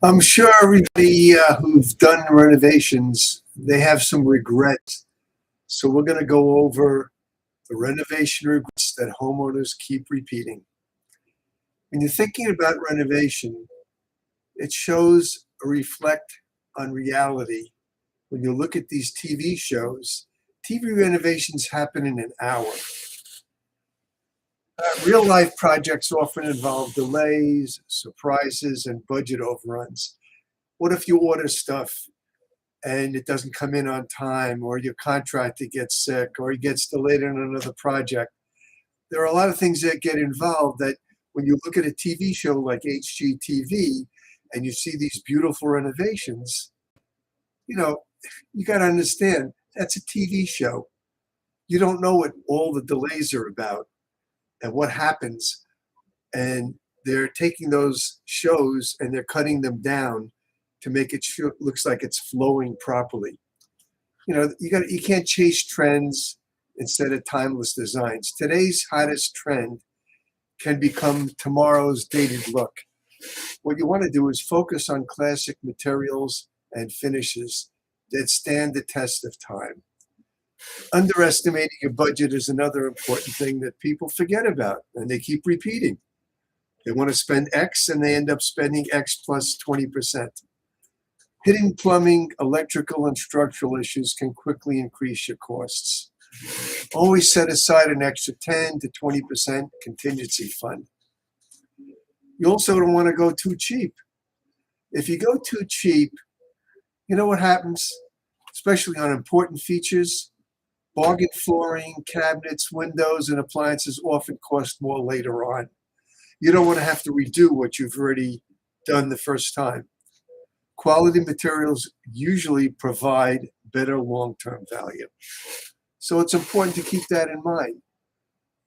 I'm sure everybody who've done renovations, they have some regret. So we're going to go over the renovation regrets that homeowners keep repeating. When you're thinking about renovation, it shows a reflect on reality. When you look at these TV shows, TV renovations happen in an hour. Real life projects often involve delays, surprises, and budget overruns. What if you order stuff and it doesn't come in on time, or your contractor gets sick, or he gets delayed on another project? There are a lot of things that get involved that when you look at a TV show like HGTV and you see these beautiful renovations, you know, you got to understand that's a TV show. You don't know what all the delays are about and what happens. And they're taking those shows and they're cutting them down to make it looks like it's flowing properly. You can't chase trends instead of timeless designs. Today's hottest trend can become tomorrow's dated look. What you want to do is focus on classic materials and finishes that stand the test of time. Underestimating your budget is another important thing that people forget about and they keep repeating. They want to spend X and they end up spending X plus 20%. Hidden plumbing, electrical, and structural issues can quickly increase your costs. Always set aside an extra 10 to 20% contingency fund. You also don't want to go too cheap. If you go too cheap, you know what happens? Especially on important features, bargain flooring, cabinets, windows, and appliances often cost more later on. You don't want to have to redo what you've already done the first time. Quality materials usually provide better long-term value. So it's important to keep that in mind.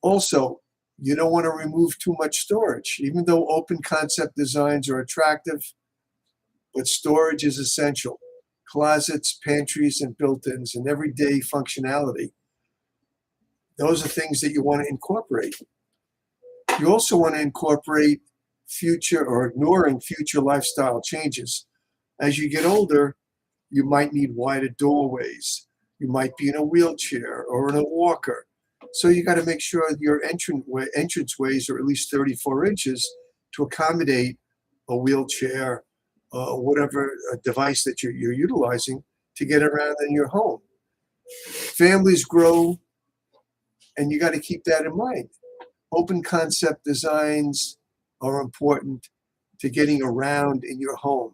Also, you don't want to remove too much storage, even though open concept designs are attractive, but storage is essential. Closets, pantries, and built-ins and everyday functionality. Those are things that you want to incorporate. You also want to incorporate future or ignoring future lifestyle changes. As you get older, you might need wider doorways. You might be in a wheelchair or in a walker. So you got to make sure your entranceways are at least 34 inches to accommodate a wheelchair or whatever device that you're utilizing to get around in your home. Families grow, and you got to keep that in mind. Open concept designs are important to getting around in your home.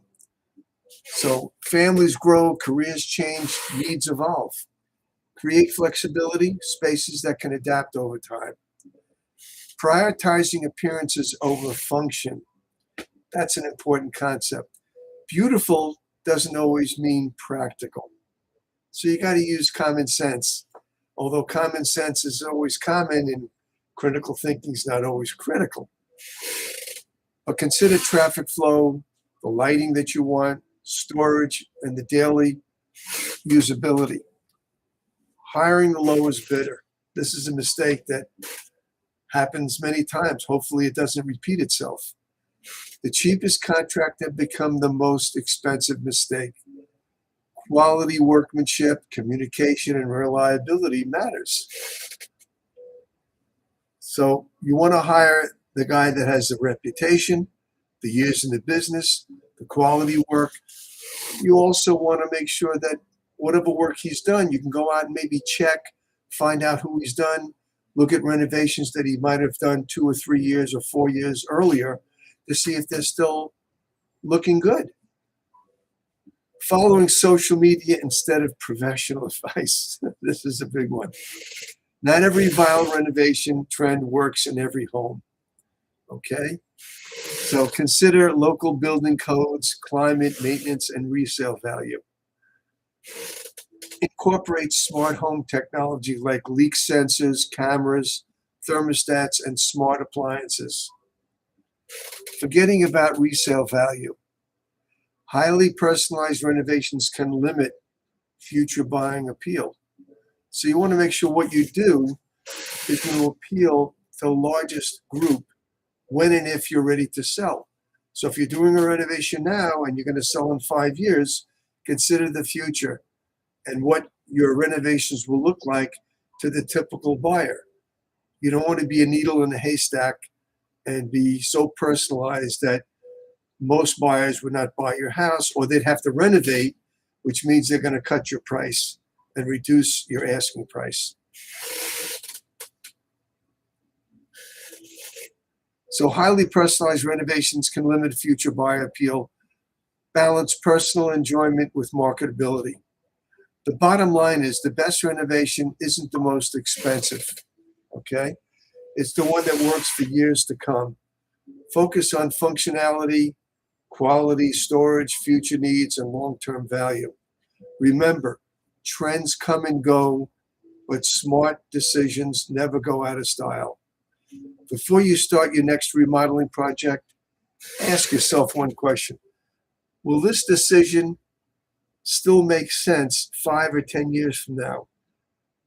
So families grow, careers change, needs evolve. Create flexibility, spaces that can adapt over time. Prioritizing appearances over function. That's an important concept. Beautiful doesn't always mean practical. So you got to use common sense. Although common sense is always common and critical thinking is not always critical. But consider traffic flow, the lighting that you want, storage, and the daily usability. Hiring the lowest bidder. This is a mistake that happens many times. Hopefully it doesn't repeat itself. The cheapest contractor become the most expensive mistake. Quality workmanship, communication, and reliability matters. So you want to hire the guy that has the reputation, the years in the business, the quality work. You also want to make sure that whatever work he's done, you can go out and maybe check, find out who he's done, look at renovations that he might have done 2 or 3 years or 4 years earlier to see if they're still looking good. Following social media instead of professional advice. This is a big one. Not every viral renovation trend works in every home. Okay? So consider local building codes, climate, maintenance, and resale value. Incorporate smart home technology like leak sensors, cameras, thermostats, and smart appliances. Forgetting about resale value. Highly personalized renovations can limit future buying appeal. So you want to make sure what you do is going to appeal to the largest group when and if you're ready to sell. So if you're doing a renovation now and you're going to sell in 5 years, consider the future and what your renovations will look like to the typical buyer. You don't want to be a needle in a haystack and be so personalized that most buyers would not buy your house, or they'd have to renovate, which means they're going to cut your price and reduce your asking price. So highly personalized renovations can limit future buyer appeal, balance personal enjoyment with marketability. The bottom line is the best renovation isn't the most expensive, okay? It's the one that works for years to come. Focus on functionality, quality, storage, future needs, and long-term value. Remember, trends come and go, but smart decisions never go out of style. Before you start your next remodeling project, ask yourself one question. Will this decision still make sense 5 or 10 years from now?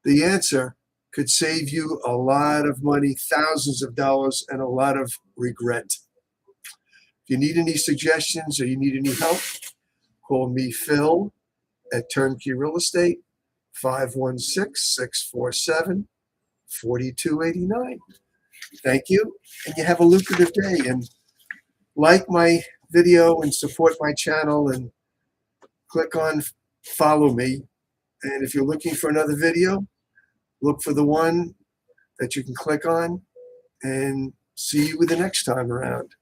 The answer could save you a lot of money, thousands of dollars, and a lot of regret. If you need any suggestions or you need any help, call me, Phil, at Turnkey Real Estate, 516-647-4289. Thank you, and you have a lucrative day. And like my video and support my channel and click on follow me. And if you're looking for another video, look for the one that you can click on, and see you the next time around.